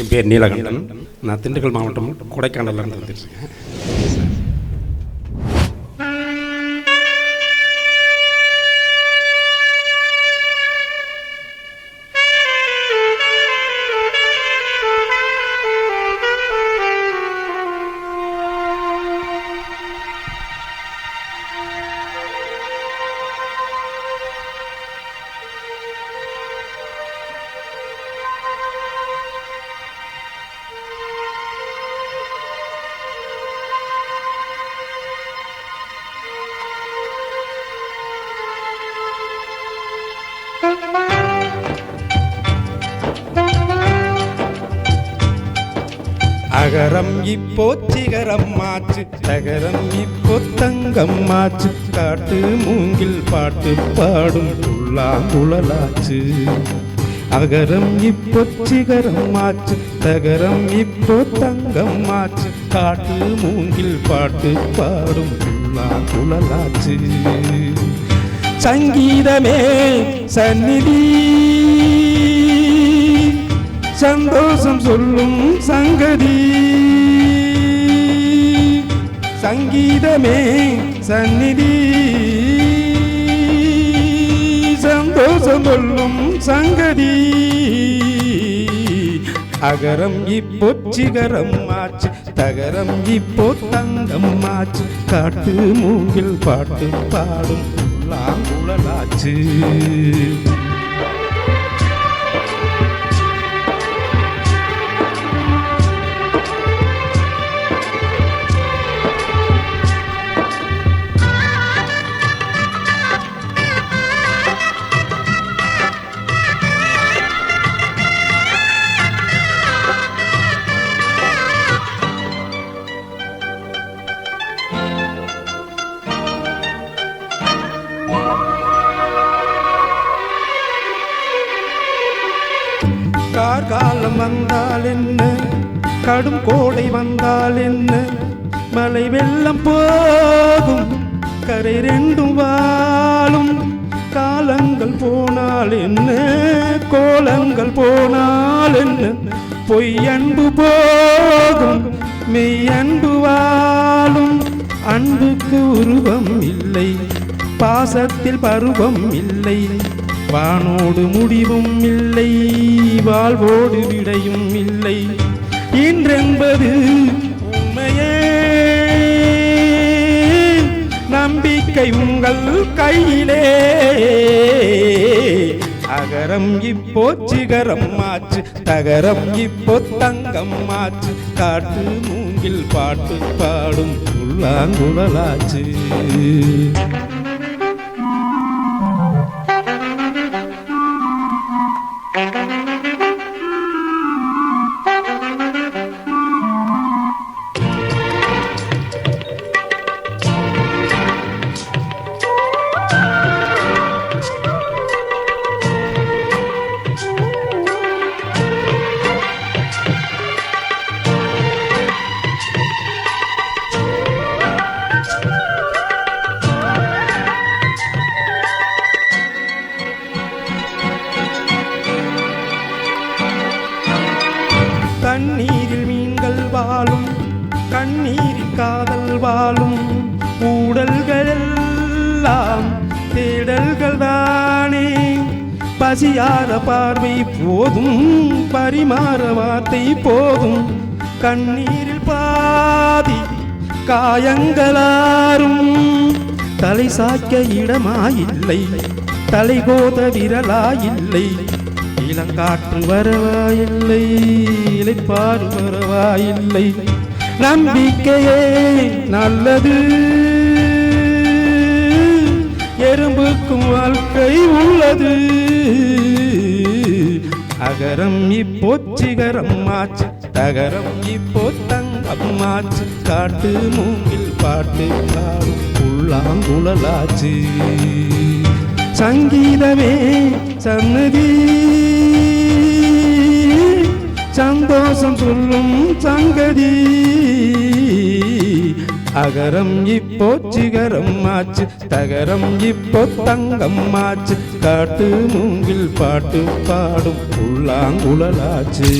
என் பேர் நீலகண்டன். நான் திண்டுக்கல் மாவட்டம் கொடைக்கானல்லேருந்து வந்துட்டுருக்கேன். அகரம் இப்போ சிகரம் மாச்சு, தகரம் இப்போ தங்கம் மாச்சு, காட்டு மூங்கில் பாட்டு பாடும் புல்லாங்குழலாச்சு. அகரம் இப்போ சிகரம் மாச்சு, தகரம் இப்போ தங்கம் மாச்சு, காட்டு மூங்கில் பாட்டு பாடும் புல்லாங்குழலாச்சு. சங்கீதமே சந்நிதி, சந்தோஷம் சொல்லும் சங்கதி. சங்கீதமே சந்நிதி, சந்தோஷம் சொல்லும் சங்கதி. அகரம் இப்போ சிகரம் மாச்சு, தகரம் இப்போ தங்கம் மாச்சு, காட்டு மூங்கில் பாட்டு பாடும் புல்லாங்குழலாச்சு. கார்காலம் வந்தால் என்ன, கடும் கோடை வந்தால் என்ன, மழை வெள்ளம் போகும் கரை ரெண்டும் வாழும். காலங்கள் போனால் என்ன, கோலங்கள் போனால் என்ன, பொய் அன்பு போகும் மெய் அன்பு வாழும். அன்புக்கு உருவம் இல்லை, பாசத்தில் பருவம் இல்லை, வானோடு முடிவும் இல்லை, வாழ்வோடு விடையும் இல்லை. இன்றென்பது உண்மையே, நம்பிக்கை உங்கள் கையிலே. அகரம் இப்போ சிகரம் மாச்சு, தகரம் இப்போ தங்கம் மாச்சு, காட்டு மூங்கில் பாட்டு பாடும் புல்லாங்குழலாச்சு. தண்ணீரில் மீன்கள் வாழும், கண்ணீரில் காதல் வாழும். ஊடல்கள் எல்லாம் தேடல்கள் தானே, பசியார பார்வை போதும், பரிமாற வார்த்தை போதும். கண்ணீரில் பாதி காயங்களாரும், தலை சாய்க்க இடமாயில்லை, தலை கோத விரலாயில்லை. இளங்காற்று வரவாயில்லை, இளைப்பாறு வரவாயில்லை. நம்பிக்கையே நல்லது, எறும்புக்கும் வாழ்க்கை உள்ளது. அகரம் இப்போ சிகரம் மாச்சு, தகரம் இப்போ தங்கம் மாச்சு, காட்டு மூங்கில் பாட்டு பாடும் புல்லாங்குழலாச்சு. சங்கீதமே சந்நிதி, சந்தோஷம் சொல்லும் சங்கதி. அகரம் இப்போ சிகரம் ஆச்சு, தகரம் இப்போ தங்கம் ஆச்சு, காட்டு மூங்கில் பாட்டு பாடும் புல்லாங்குழலாச்சு.